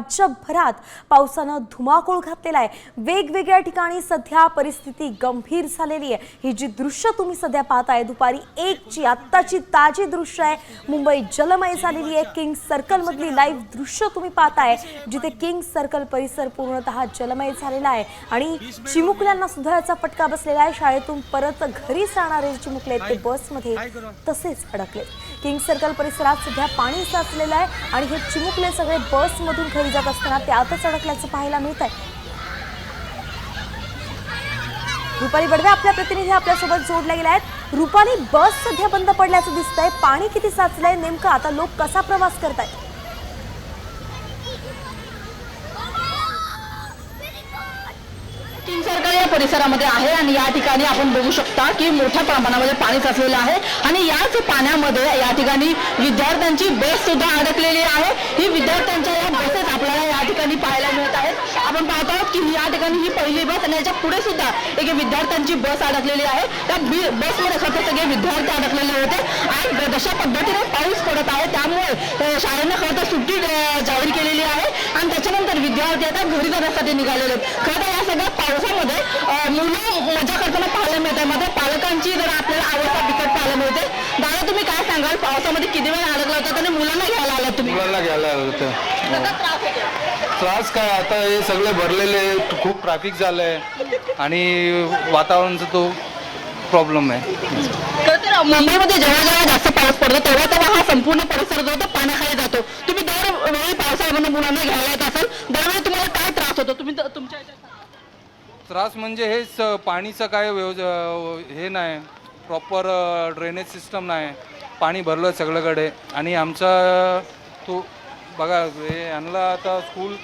राज्यभरात पावसानं धुमाकूळ घातलेला आहे। वेगवेगळ्या ठिकाणी सध्या परिस्थिती गंभीर झालेली आहे। ही जी दृश्य तुम्ही सध्या पाहताय दुपारी 1ची आत्ताची ताजी दृश्य आहे। मुंबई जलमय झालेली आहे। किंग सर्कल मधली लाईव्ह दृश्य तुम्ही पाहताय, जिथे किंग सर्कल परिसर पूर्णतः जलमय झालेला आहे आणि चिमुकल्यांना सुद्धा याचा फटका बसलेला आहे। शाळेतून परत घरी जाणारे चिमुकले ते बसमध्ये तसेच अडकले। किंग सर्कल परिसरात सध्या पाणी साचलेलं आहे आणि हे चिमुकले सगळे बसमधून घरी जात असताना त्यातच अडकल्याचं पाहायला मिळत आहे। रुपाली बडवे आपल्या प्रतिनिधी आपल्यासोबत जोडल्या गेल्या आहेत। रुपाली, बस सध्या बंद पडल्याचं दिसतंय, पाणी किती साचलंय नेमकं, आता लोक कसा प्रवास करतायत? किंग सर्कल या परिसरामध्ये आहे आणि या ठिकाणी आपण बघू शकता की मोठ्या प्रमाणामध्ये पाणी साचलेलं आहे आणि याच पाण्यामध्ये या ठिकाणी विद्यार्थ्यांची बस सुद्धा अडकलेली आहे। ही विद्यार्थ्यांच्या या बसेस आपल्याला या ठिकाणी पाहायला मिळत आहेत। आपण पाहत आहोत की या ठिकाणी ही पहिली बस आणि याच्या पुढे सुद्धा एक विद्यार्थ्यांची बस अडकलेली आहे। त्या बसमध्ये खरं सगळे विद्यार्थी अडकलेले होते आणि जशा पद्धतीने पाऊस पडत आहे त्यामुळे शाळेनं खरं तर सुट्टी जाहीर केलेली आहे आणि त्याच्यानंतर विद्यार्थी आता घरी जाण्यासाठी निघालेले आहेत। खरं तर या सगळ्या पावसामध्ये मुलं मजा करताना पाहायला मिळते, मात्र पालकांची जर आपल्याला अवस्था बिकट पाहायला मिळते। दादा, तुम्ही काय सांगाल, पावसामध्ये किती वेळ अडकला होता आणि मुलांना घ्यायला आलात तुम्ही? मुलांना घ्यायला आलं होतं। त्रास काय, आता हे सगळे भरलेले, खूप ट्रॅफिक झालंय आणि वातावरणाचा तो प्रॉब्लेम आहे। खरं तर मुंबईमध्ये जेव्हा जेव्हा जास्त पाऊस पडतो तेव्हा तेव्हा हा संपूर्ण परिसर जो तो पाण्याखाली जातो। तुम्ही दरवेळी पावसाळ्यामध्ये मुलांना घ्यायला येत असाल, दरवेळी तुम्हाला काय त्रास होतो? तुम्ही तुमच्या त्रास म्हणजे हेच पाणीचं काय हे नाही, प्रॉपर ड्रेनेज सिस्टम नाही, पाणी भरलं सगळीकडे आणि आमचा तो बघा हे यांना आता स्कूल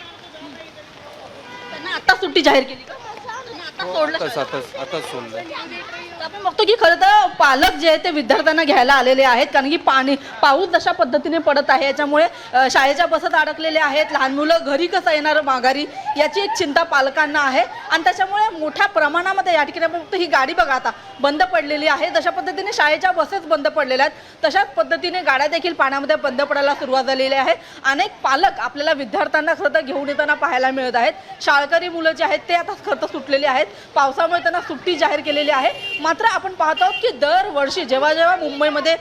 आता सुट्टी जाहीर केली का? आताच सोडलं। आपण बघतो की खरं तर पालक जे आहेत ते विद्यार्थ्यांना घ्यायला आलेले आहेत, कारण की पाऊस जशा पद्धतीने पडत आहे याच्यामुळे शाळेच्या बसत अडकलेले आहेत। लहान मुलं घरी कसं येणार माघारी याची एक चिंता पालकांना आहे आणि त्याच्यामुळे मोठ्या प्रमाणामध्ये या ठिकाणी फक्त ही गाडी बघा आता बंद पडलेली आहे। जशा पद्धतीने शाळेच्या बसेस बंद पडलेल्या आहेत तशाच पद्धतीने गाड्या देखील पाण्यामध्ये बंद पडायला सुरुवात झालेली आहे। अनेक पालक आपल्याला विद्यार्थ्यांना खरं तर घेऊन येताना पाहायला मिळत आहेत। शाळकरी मुलं जे आहेत ते आता खरं तर सुटलेली आहेत, पावसामुळे त्यांना सुट्टी जाहीर केलेली आहे। मात्र आपण पाहतो की दरवर्षी जेव्हा जेव्हा मुंबईमध्ये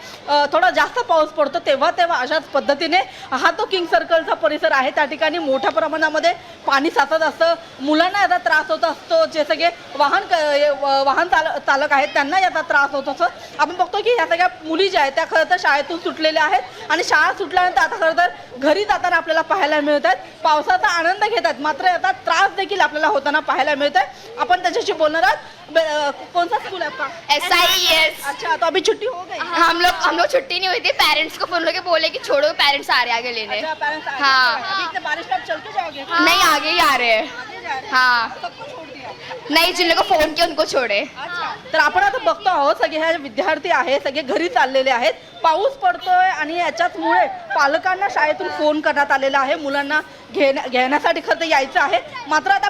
थोडा जास्त पाऊस पडतो तेव्हा तेव्हा अशाच पद्धतीने हा तो किंग सर्कलचा परिसर आहे, त्या ठिकाणी मोठ्या प्रमाणामध्ये पाणी साचत असतं। मुलांना याचा त्रास होत असतो, जे सगळे वाहन चालक आहेत त्यांना याचा त्रास होत असतो। आपण बघतो की या सगळ्या मुली ज्या आहेत त्या खरं तर शाळेतून सुटलेल्या आहेत आणि शाळा सुटल्यानंतर आता खरं तर घरी जाताना आपल्याला पाहायला मिळत आहेत। पावसाचा आनंद घेतात मात्र याचा त्रास देखील आपल्याला होताना पाहायला मिळत आहे। अपन त्याच्याशी बोलणार आहोत। कौन सा स्कूल है आपका? SIES। अच्छा, तो अभी छुट्टी हो गई? हम लोग छुट्टी नहीं हुई थी, पेरेंट्स को फोन करके बोले कि छोड़ो, पेरेंट्स आ रहे आगे लेने। अच्छा, पेरेंट्स आ गए। हाँ। अभी इतने बारिश में आप चलते जाओगे? नहीं, आगे ही आ रहे हैं। आगे जा रहे हैं? हाँ। सबको छोड़ दिया? नहीं, जिन लोगों को फोन किया उनको छोड़े। अच्छा, तर आपण आता बघतो आहोत सगळे हे विद्यार्थी आहेत सगळे घरी चाललेले आहेत। पाऊस पडतोय आणि याच्याचमुळे पालकांना शाळेतून फोन करण्यात आलेला आहे, मुलांना घेण्यासाठी खरं तर यायचं आहे। मात्र आता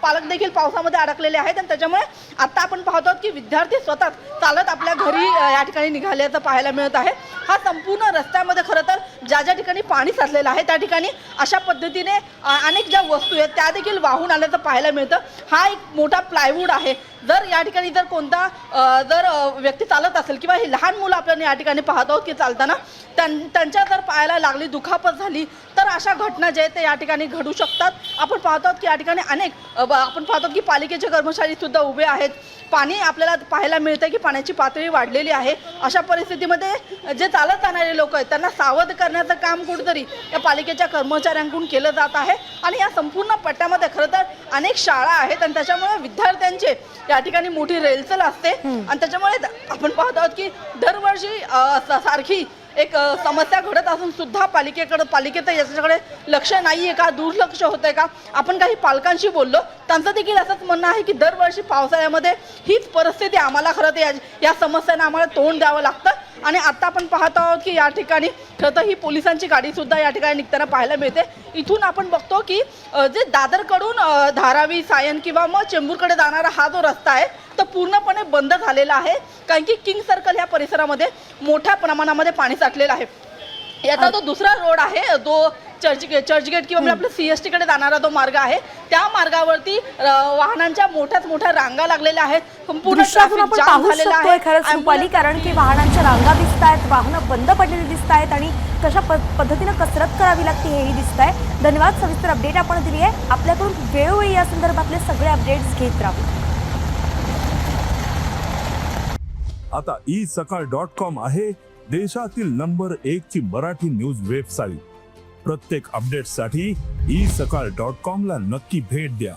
पालक देखील पावसामध्ये अडकलेले आहेत आणि त्याच्यामुळे आता आपण पाहतो की विद्यार्थी स्वतः चालत आपल्या घरी या ठिकाणी निघाल्याचं पाहायला मिळत आहे। हा संपूर्ण रस्त्यामध्ये खरं तर ज्या ज्या ठिकाणी पाणी साचलेलं आहे त्या ठिकाणी अशा पद्धतीने अनेक ज्या वस्तू आहेत त्या देखील वाहून आल्याचं पाहायला मिळतं। हा एक मोठा प्लायवूड आहे। जर या ठिकाणी जर कोणता व्यक्ती चालत असेल किंवा हे लहान मुलं आपल्याला या ठिकाणी पाहत आहोत की चालताना त्यांच्या जर पायाला लागली, दुखापत झाली तर अशा घटना ज्या आहेत त्या या ठिकाणी घडू शकतात। आपण पाहतो की या ठिकाणी आपण पाहतो की पालिकेचे कर्मचारी सुद्धा उभे आहेत। पाणी आपल्याला पाहायला मिळतं की पाण्याची पातळी वाढलेली आहे। अशा परिस्थितीमध्ये जे चालत जाणारे लोक आहेत त्यांना सावध करण्याचं काम कुठेतरी या पालिकेच्या कर्मचाऱ्यांकडून केलं जात आहे आणि या संपूर्ण पट्ट्यामध्ये खरं तर अनेक शाळा आहेत आणि त्याच्यामुळे विद्यार्थ्यांचे या ठिकाणी मोठी रेलचल असते आणि त्याच्यामुळे आपण पाहत आहोत की दरवर्षी सारखी एक समस्या घडत असून सुद्धा पालिकेत याच्याकडे लक्ष नाहीये का, दुर्लक्ष होतंय का? आपण काही पालकांशी बोललो, त्यांचं देखील असंच म्हणणं आहे की दरवर्षी पावसाळ्यामध्ये हीच परिस्थिती आम्हाला खरं तर या समस्यांना आम्हाला तोंड द्यावं लागतं आणि आता आपण पाहत आहोत की या ठिकाणी खरं तर ही पोलिसांची गाडी सुद्धा या ठिकाणी निघताना पाहायला मिळते। इथून आपण बघतो की जे दादरकडून धारावी, सायन किंवा मग चेंबूरकडे जाणारा हा जो रस्ता आहे तो पूर्णपणे बंद झालेला आहे, कारण की किंग सर्कल या परिसरामध्ये मोठ्या प्रमाणामध्ये पाणी साठलेलं आहे। याचा तो दुसरा रोड आहे, तो चर्चगेट किंवा आपलं CST कडे जाणारा तो मार्ग आहे. त्या मार्गावरती वाहनांच्या मोठ्या रांगा लागलेल्या आहेत. संपूर्ण दृश्यातून ट्रॅफिक आपण जाम पाहू झालेलं शकतोय आहे. खरंच रुपाली, कारण की वाहनांच्या रांगा दिसत आहेत, वाहनं बंद पडलेली दिसत आहेत आणि कशा पद्धतीनं कसरत करावी लागते हेही दिसत आहे. धन्यवाद, सविस्तर अपडेट आपण दिली आहे. आपल्याकडून वेळोवेळी या संदर्भातले सगळे अपडेट्स घेत राहू. आता isakal.com आहे देशातील नंबर 1 ची मराठी न्यूज वेबसाईट. प्रत्येक अपडेटसाठी isakal.com ला नक्की भेट द्या.